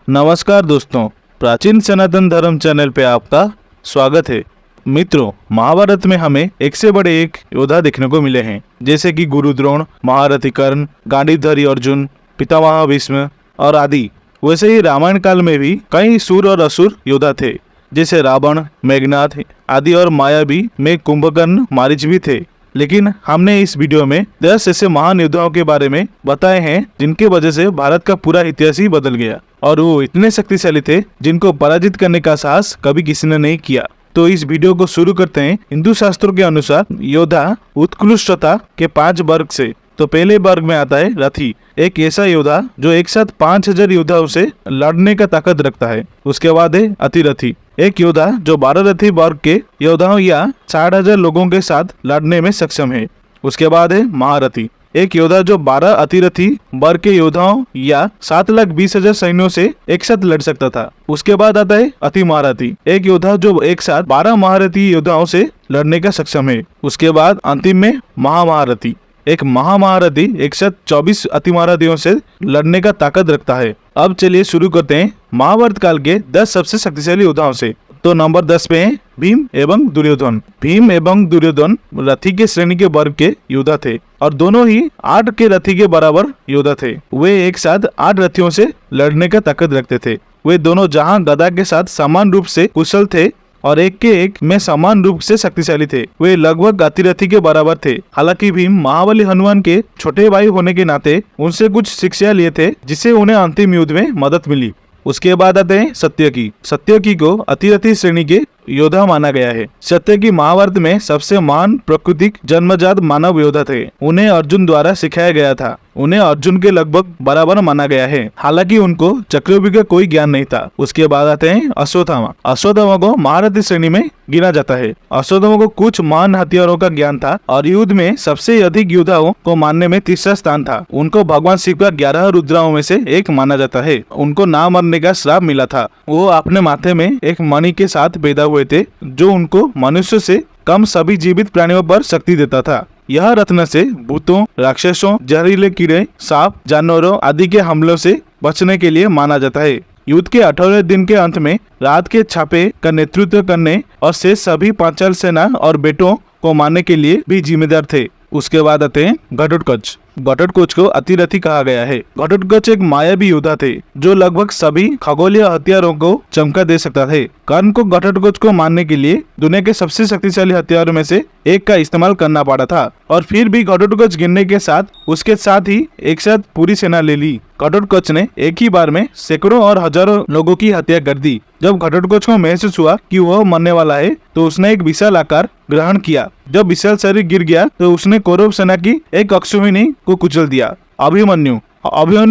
नमस्कार दोस्तों, प्राचीन सनातन धर्म चैनल पे आपका स्वागत है। मित्रों, महाभारत में हमें एक से बड़े एक योद्धा देखने को मिले हैं, जैसे कि गुरु द्रोण, महारथी कर्ण, गांडीवधारी अर्जुन, पितामह भीष्म और आदि। वैसे ही रामायण काल में भी कई सूर और असुर योद्धा थे, जैसे रावण, मेघनाथ आदि, और मायावी में कुंभकर्ण, मारीच भी थे। लेकिन हमने इस वीडियो में 10 ऐसे महान योद्धाओं के बारे में बताए हैं जिनके वजह से भारत का पूरा इतिहास ही बदल गया, और वो इतने शक्तिशाली थे जिनको पराजित करने का साहस कभी किसी ने नहीं किया। तो इस वीडियो को शुरू करते हैं हिंदू शास्त्रों के अनुसार योद्धा उत्कृष्टता के 5 वर्ग से। तो पहले वर्ग में आता है रथी, एक ऐसा योद्धा जो एक साथ 5000 योद्धाओं से लड़ने का ताकत रखता है। उसके बाद है अतिरथी, एक योद्धा जो 12 रथी वर्ग के योद्धाओं या 60,000 लोगों के साथ लड़ने में सक्षम है। उसके बाद है महारथी, एक योद्धा जो 12 अतिरथी वर्ग के योद्धाओं या 7,20,000 सैनिकों से एक साथ लड़ सकता था। उसके बाद आता है अति महारथी, एक योद्धा जो एक साथ 12 महारथी योद्धाओं से लड़ने का सक्षम है। उसके बाद अंतिम में महामहारथी, एक महामहारथी एक साथ 24 अति महारथियों से लड़ने का ताकत रखता है। अब चलिए शुरू करते हैं महाभारत काल के 10 सबसे शक्तिशाली योद्धाओं से। तो नंबर 10 पे है भीम एवं दुर्योधन। भीम एवं दुर्योधन रथी के श्रेणी के वर्ग के योद्धा थे, और दोनों ही 8 के रथी के बराबर योद्धा थे। वे एक साथ 8 रथियों से लड़ने का ताकत रखते थे। वे दोनों जहां गदा के साथ समान रूप से कुशल थे और एक के एक में समान रूप से शक्तिशाली थे, वे लगभग अतिरथी के बराबर थे। हालांकि भीम महाबली हनुमान के छोटे भाई होने के नाते उनसे कुछ शिक्षा लिए थे, जिससे उन्हें अंतिम युद्ध में मदद मिली। उसके बाद आते हैं सत्यकी। सत्यकी को अतिरथी श्रेणी के योद्धा माना गया है। सत्यकी महाभारत में सबसे महान प्राकृतिक जन्मजात मानव योद्धा थे। उन्हें अर्जुन द्वारा सिखाया गया था। उन्हें अर्जुन के लगभग बराबर माना गया है, हालांकि उनको चक्रव्यूह का कोई ज्ञान नहीं था। उसके बाद आते हैं अश्वत्थामा। अश्वत्थामा को महारथी श्रेणी में गिना जाता है। अश्वत्थामा को कुछ महान हथियारों का ज्ञान था और युद्ध में सबसे अधिक योद्धाओं को मानने में तीसरा स्थान था। उनको भगवान शिव का 11 रुद्राओं में से एक माना जाता है। उनको ना मरने का श्राप मिला था। वो अपने माथे में एक मणि के साथ पैदा हुए थे, जो उनको मनुष्य से कम सभी जीवित प्राणियों पर शक्ति देता था। यह रत्न से भूतों, राक्षसों, जहरीले कीड़े, सांप, जानवरों आदि के हमलों से बचने के लिए माना जाता है। युद्ध के 18वें दिन के अंत में रात के छापे का नेतृत्व करने और शेष सभी पांचाल सेना और बेटों को मारने के लिए भी जिम्मेदार थे। उसके बाद आते हैं घटोत्कच। घटोत्कच को अतिरथी कहा गया है। घटोत्कच एक मायावी योद्धा थे, जो लगभग सभी खगोलीय हथियारों को चमका दे सकता थे। कर्ण को घटोत्कच को मारने के लिए दुनिया के सबसे शक्तिशाली हथियारों में से एक का इस्तेमाल करना पड़ा था, और फिर भी घटोत्कच गिरने के साथ उसके साथ ही एक साथ पूरी सेना ले ली। घटोत्कच ने एक ही बार में सैकड़ों और हजारों लोगों की हत्या कर दी। जब घटोत्कच को महसूस हुआ कि वह मरने वाला है, तो उसने एक विशाल आकार ग्रहण किया। जब विशाल शरीर गिर गया, तो उसने कौरव सेना की एक अक्षौहिणी को कुचल दिया। अभिमन्यु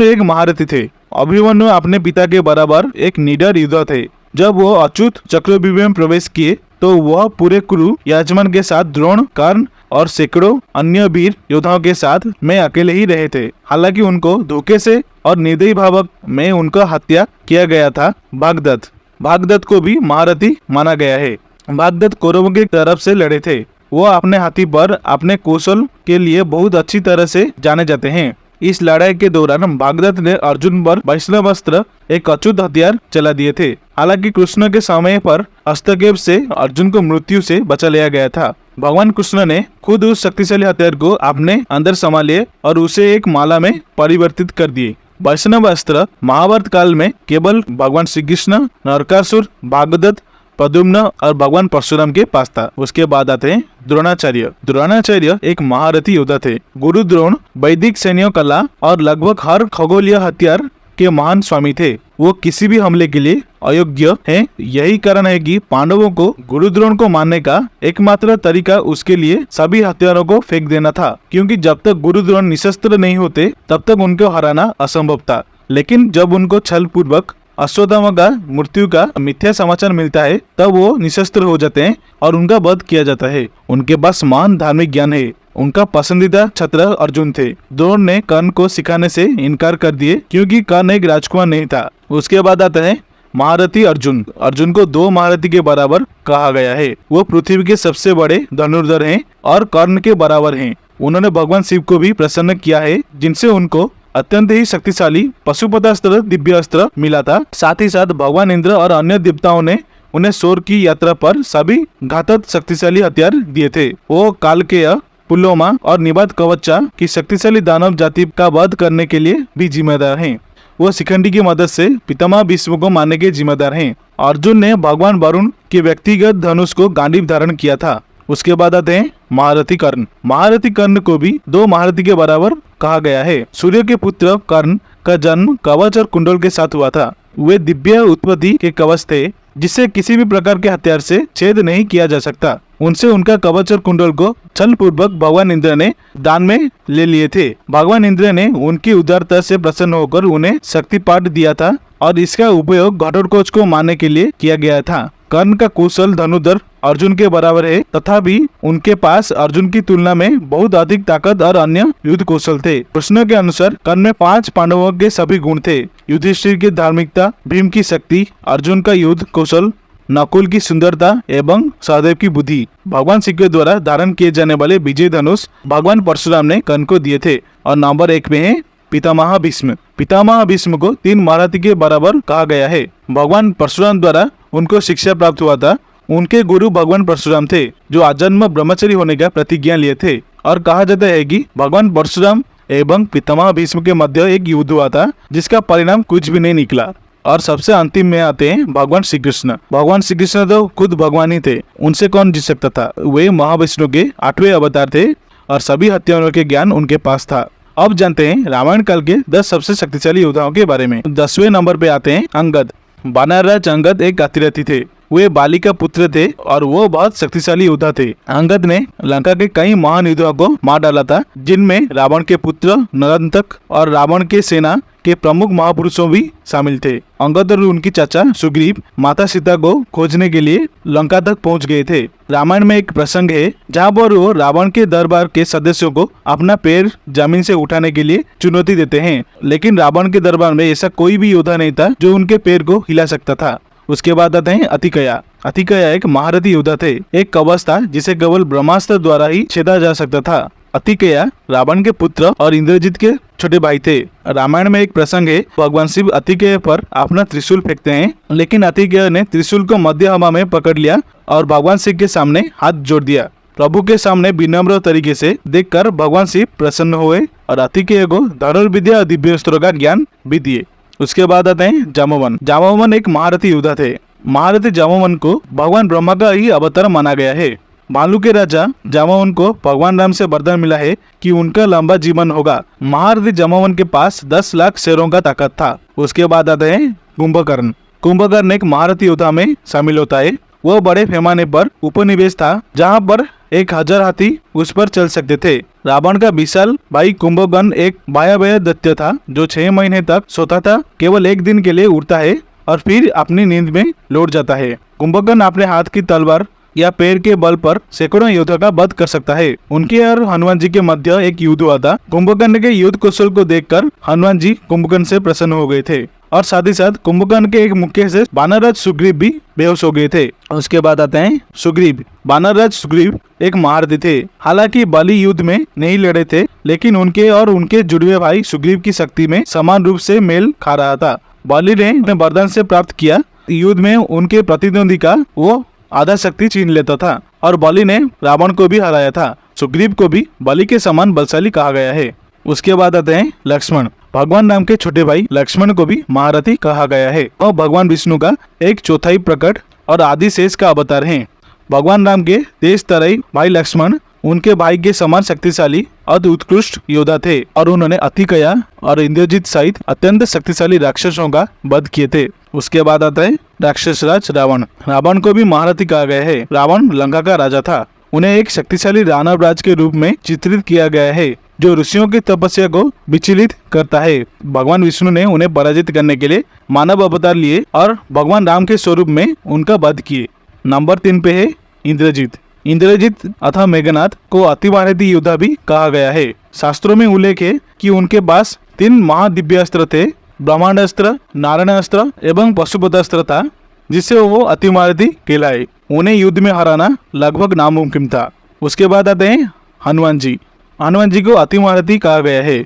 एक महारथी थे। अभिमन्यु अपने पिता के बराबर एक निडर योद्धा थे। जब वो अच्युत चक्रव्यूह में प्रवेश किए, तो वह पूरे कुरु याजमान के साथ द्रोण, कर्ण और सैकड़ों अन्य वीर योद्धाओं के साथ में अकेले ही रहे थे। हालांकि उनको धोखे से और निर्दयी भावक में उनका हत्या किया गया था। भागदत्त को भी महारथी माना गया है। भागदत्त कौरवों की तरफ से लड़े थे। वो अपने हाथी पर अपने कौशल के लिए बहुत अच्छी तरह से जाने जाते हैं। इस लड़ाई के दौरान भागदत्त ने अर्जुन पर वैष्णव अस्त्र, एक अचूक हथियार चला दिए थे। हालांकि कृष्ण के समय पर हस्तक्षेप से अर्जुन को मृत्यु से बचा लिया गया था। भगवान कृष्ण ने खुद उस शक्तिशाली हथियार को अपने अंदर समा लिए और उसे एक माला में परिवर्तित कर दिए। वैष्णव अस्त्र महाभारत काल में केवल भगवान श्री कृष्ण, नरकासुर, भागदत्त, प्रद्युम्न और भगवान परशुराम के पास था। उसके बाद आते हैं द्रोणाचार्य। द्रोणाचार्य एक महारथी योद्धा थे। गुरु द्रोण वैदिक सैन्य कला और लगभग हर खगोलीय हथियार के महान स्वामी थे। वो किसी भी हमले के लिए अयोग्य हैं। यही कारण है कि पांडवों को गुरु द्रोण को मारने का एकमात्र तरीका उसके लिए सभी हथियारों को फेंक देना था, क्योंकि जब तक गुरु द्रोण निशस्त्र नहीं होते तब तक उनको हराना असंभव था। लेकिन जब उनको छल पूर्वक अश्वत्थामा का मृत्यु का मिथ्या समाचार मिलता है, तब वो निशस्त्र हो जाते हैं और उनका वध किया जाता है। उनके पास महान धार्मिक ज्ञान है। उनका पसंदीदा छात्र अर्जुन थे। द्रोण ने कर्ण को सिखाने से इनकार कर दिए, क्योंकि कर्ण एक राजकुमार नहीं था। उसके बाद आता है महारथी अर्जुन। अर्जुन को 2 महारथी के बराबर कहा गया है। वो पृथ्वी के सबसे बड़े धनुर्धर हैं और कर्ण के बराबर हैं। उन्होंने भगवान शिव को भी प्रसन्न किया है, जिनसे उनको अत्यंत ही शक्तिशाली पशुपतास्त्र दिव्य अस्त्र मिला था। साथ ही साथ भगवान इंद्र और अन्य देवताओं ने उन्हें स्वर्ग की यात्रा पर सभी घातक शक्तिशाली हथियार दिए थे। वो कालकेय, पुलोमा और निबात कवचा की शक्तिशाली दानव जाति का वध करने के लिए भी जिम्मेदार हैं। वो शिखंडी की मदद से पितामह भीष्म को मारने के जिम्मेदार हैं। अर्जुन ने भगवान वरुण के व्यक्तिगत धनुष को गांडीव धारण किया था। उसके बाद आते हैं महारथी कर्ण। महारथी कर्ण को भी दो महारथी के बराबर कहा गया है। सूर्य के पुत्र कर्ण का जन्म कवच और कुंडल के साथ हुआ था। वे दिव्य उत्पत्ति के कवच थे जिसे किसी भी प्रकार के हथियार से छेद नहीं किया जा सकता। उनसे उनका कवच और कुंडल को छल पूर्वक भगवान इंद्र ने दान में ले लिए थे। भगवान इंद्र ने उनकी उदारता से प्रसन्न होकर उन्हें शक्तिपाठ दिया था और इसका उपयोग घटोत्कच को मारने के लिए किया गया था। कर्ण का कौशल धनुर्धर अर्जुन के बराबर है, तथापि उनके पास अर्जुन की तुलना में बहुत अधिक ताकत और अन्य युद्ध कौशल थे। कृष्ण के अनुसार कर्ण में 5 पांडवों के सभी गुण थे। युधिष्ठिर की धार्मिकता, भीम की शक्ति, अर्जुन का युद्ध कौशल, नकुल की सुंदरता एवं सहदेव की बुद्धि। भगवान श्री के द्वारा धारण किए जाने वाले विजय धनुष भगवान परशुराम ने कर्ण को दिए थे। और नंबर 1 में है पितामह भीष्म। पितामह भीष्म को 3 महारथी के बराबर कहा गया है। भगवान परशुराम द्वारा उनको शिक्षा प्राप्त हुआ था। उनके गुरु भगवान परशुराम थे, जो आजन्म ब्रह्मचारी होने का प्रतिज्ञा लिए थे। और कहा जाता है कि भगवान परशुराम एवं पितामह भीष्म के मध्य एक युद्ध हुआ था, जिसका परिणाम कुछ भी नहीं निकला। और सबसे अंतिम में आते हैं भगवान श्री कृष्ण। भगवान श्री कृष्ण तो खुद भगवान ही थे, उनसे कौन जीत सकता था। वे महाविष्णु के 8वें अवतार थे और सभी हथियारों के ज्ञान उनके पास था। अब जानते हैं रामायण काल के 10 सबसे शक्तिशाली योद्धाओं के बारे में। 10वें नंबर पे आते हैं अंगद। वानरराज अंगद एक अतिरथी थे। वे बाली का पुत्र थे और वो बहुत शक्तिशाली योद्धा थे। अंगद ने लंका के कई महान योद्धाओं को मार डाला था, जिनमें रावण के पुत्र नरंतक और रावण के सेना के प्रमुख महापुरुषों भी शामिल थे। अंगद और उनकी चाचा सुग्रीव माता सीता को खोजने के लिए लंका तक पहुंच गए थे। रामायण में एक प्रसंग है जहां पर वो रावण के दरबार के सदस्यों को अपना पैर जमीन से उठाने के लिए चुनौती देते हैं, लेकिन रावण के दरबार में ऐसा कोई भी योद्धा नहीं था जो उनके पैर को हिला सकता था। उसके बाद आते हैं अतिकया। अतिकया एक महारथी योद्धा थे। एक कवच था जिसे केवल ब्रह्मास्त्र द्वारा ही छेदा जा सकता था। अतिकया रावण के पुत्र और इंद्रजित के छोटे भाई थे। रामायण में एक प्रसंग है, भगवान शिव अतिकया पर अपना त्रिशूल फेंकते हैं, लेकिन अतिकया ने त्रिशूल को मध्य हवा में पकड़ लिया और भगवान शिव के सामने हाथ जोड़ दिया। प्रभु के सामने विनम्र तरीके से देखकर भगवान शिव प्रसन्न हुए और अतिकया को धनुर्विद्या और दिव्य अस्त्रों का ज्ञान भी दिए। उसके बाद आते हैं जामवन। जामवन एक महारथी योद्धा थे। महारथी जामवन को भगवान ब्रह्मा का ही अवतार माना गया है। भालू के राजा जामवन को भगवान राम से वरदान मिला है कि उनका लंबा जीवन होगा। महारथी जामवन के पास 10 लाख शेरों का ताकत था। उसके बाद आते हैं कुंभकर्ण। कुंभकर्ण एक महारथी योद्धा में शामिल होता है। वह बड़े पैमाने पर उपनिवेश था, जहाँ पर 1000 हाथी उस पर चल सकते थे। रावण का विशाल भाई कुंभकर्ण एक भयावह दैत्य था, जो 6 महीने तक सोता था। केवल एक दिन के लिए उड़ता है और फिर अपनी नींद में लौट जाता है। कुंभकर्ण अपने हाथ की तलवार या पैर के बल पर सैकड़ों योद्धा का वध कर सकता है। उनके और हनुमान जी के मध्य एक युद्ध हुआ था। कुंभकर्ण के युद्ध कौशल को देखकर हनुमान जी कुंभकर्ण से प्रसन्न हो गए थे और साथ ही साथ कुंभकर्ण के एक मुख्य से वानरराज सुग्रीव भी बेहोश हो गए थे। उसके बाद आते हैं सुग्रीव। वानरराज सुग्रीव एक महारथी थे। हालांकि बलि युद्ध में नहीं लड़े थे, लेकिन उनके और उनके जुड़वे भाई सुग्रीव की शक्ति में समान रूप से मेल खा रहा था। बलि ने वरदान से प्राप्त किया, युद्ध में उनके प्रतिद्वंदी का वो आधा शक्ति छीन लेता था और बलि ने रावण को भी हराया था। सुग्रीव को भी बलि के समान बलशाली कहा गया है। उसके बाद आते हैं लक्ष्मण। भगवान राम के छोटे भाई लक्ष्मण को भी महारथी कहा गया है। वह भगवान विष्णु का एक चौथाई प्रकट और आदि शेष का अवतार हैं। भगवान राम के तेज तराई भाई लक्ष्मण उनके भाई के समान शक्तिशाली और उत्कृष्ट योद्धा थे और उन्होंने अतिकया और इंद्रजित सहित अत्यंत शक्तिशाली राक्षसों का वध किए थे। उसके बाद आता है राक्षस राज रावण। रावण को भी महारथी कहा गया है। रावण लंका का राजा था। उन्हें एक शक्तिशाली दानव राज के रूप में चित्रित किया गया है, जो ऋषियों की तपस्या को विचलित करता है। भगवान विष्णु ने उन्हें पराजित करने के लिए मानव अवतार लिए और भगवान राम के स्वरूप में उनका वध किए। नंबर 3 पे है इंद्रजित। इंद्रजित अथवा मेघनाथ को अति महारथी योद्धा भी कहा गया है। शास्त्रों में उल्लेख है कि उनके पास 3 महादिव्यास्त्र थे, ब्रह्मांडास्त्र, नारायणास्त्र एवं पशुपतास्त्र था, जिससे वो अति महारथी कहलाए। उन्हें युद्ध में हराना लगभग नामुमकिन था। उसके बाद आते हैं हनुमान जी। हनुमान जी को अति महारथी कहा गया है।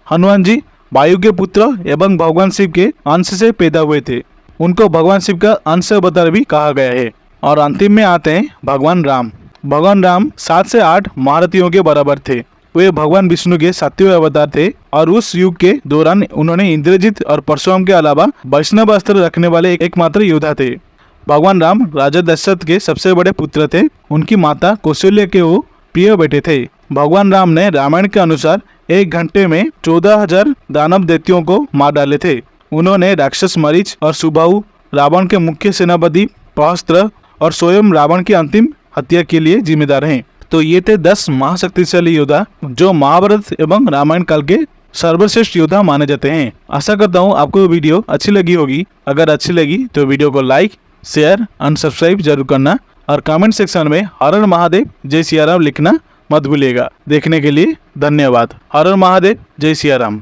हनुमान जी वायु के पुत्र एवं भगवान शिव के अंश से पैदा हुए थे। उनको भगवान शिव का अंश अवतार भी कहा गया है। और अंतिम में आते हैं भगवान राम। भगवान राम 7 से 8 महारथियों के बराबर थे। वे भगवान विष्णु के 7वें अवतार थे और उस युग के दौरान उन्होंने इंद्रजित और परशुराम के अलावा वैष्णव अस्त्र रखने वाले एकमात्र योद्धा थे। भगवान राम राजा दशरथ के सबसे बड़े पुत्र थे। उनकी माता कौशल्य के वो प्रिय बेटे थे। भगवान राम ने रामायण के अनुसार 1 घंटे में 14,000 दानव दैत्यों को मार डाले थे। उन्होंने राक्षस मरीच और सुबाहु, रावण के मुख्य सेनापति प्रहस्त्र और स्वयं रावण की अंतिम हत्या के लिए जिम्मेदार हैं। तो ये थे 10 महाशक्तिशाली योद्धा जो महाभारत एवं रामायण काल के सर्वश्रेष्ठ योद्धा माने जाते हैं। आशा करता हूँ आपको वीडियो अच्छी लगी होगी। अगर अच्छी लगी तो वीडियो को लाइक, शेयर एंड सब्सक्राइब जरूर करना और कमेंट सेक्शन में हर हर महादेव जय सिया राम लिखना मत भूलिएगा। देखने के लिए धन्यवाद। हर हर महादेव जय सिया राम।